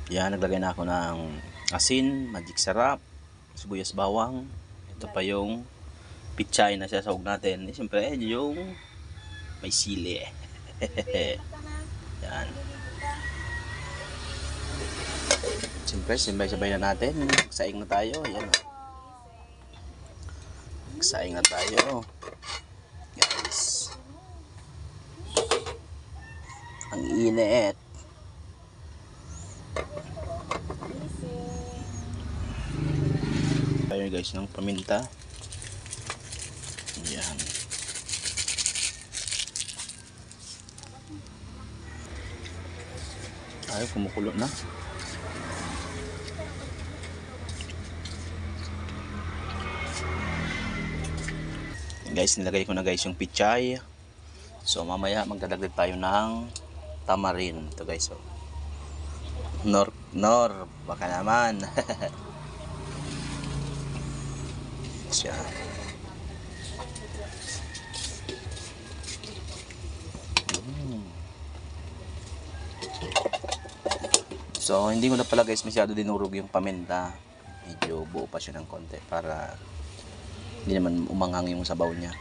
Yan, naglagay na ako ng asin, magic sarap, sibuyas bawang. Ito pa yung pichay na sasawag natin. Siyempre, yung may sili. Yan. Siyempre, sabay-sabay na natin. Magsaing na tayo. Yan. Magsaing na tayo. Guys. Ang init. Tayo guys ng paminta. Yan. Ay, kumukulo na. Guys, nilagay ko na guys yung pichay. So mamaya magdadagdag tayo ng tamarin. Ito guys, so nor baka naman. Siya. So hindi ko na pala guys masyado dinurog yung paminta. Medyo buo pa siya ng konti para hindi naman umanghang yung sabaw niya.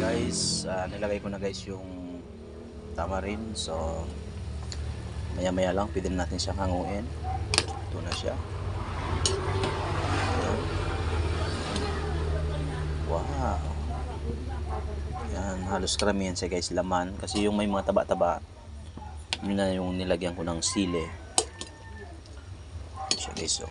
Guys, nilagay ko na guys yung tamarin. So maya maya lang pwede natin siyang hanguin. Ito na siya. Wow. Yan, halos karamihan siya guys laman. Kasi yung may mga taba-taba, yun na yung nilagyan ko ng sili. Yan siya guys, so.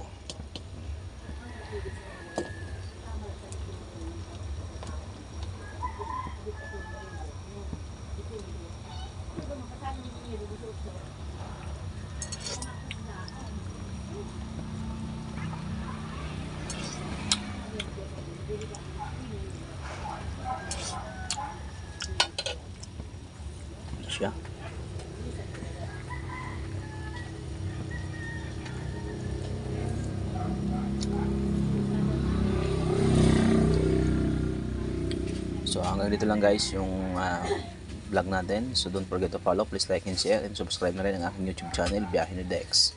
Siya. So hanggang dito lang guys yung vlog natin. So don't forget to follow, please like and share, and subscribe na rin ang aking YouTube channel, Biyahe ni Dex.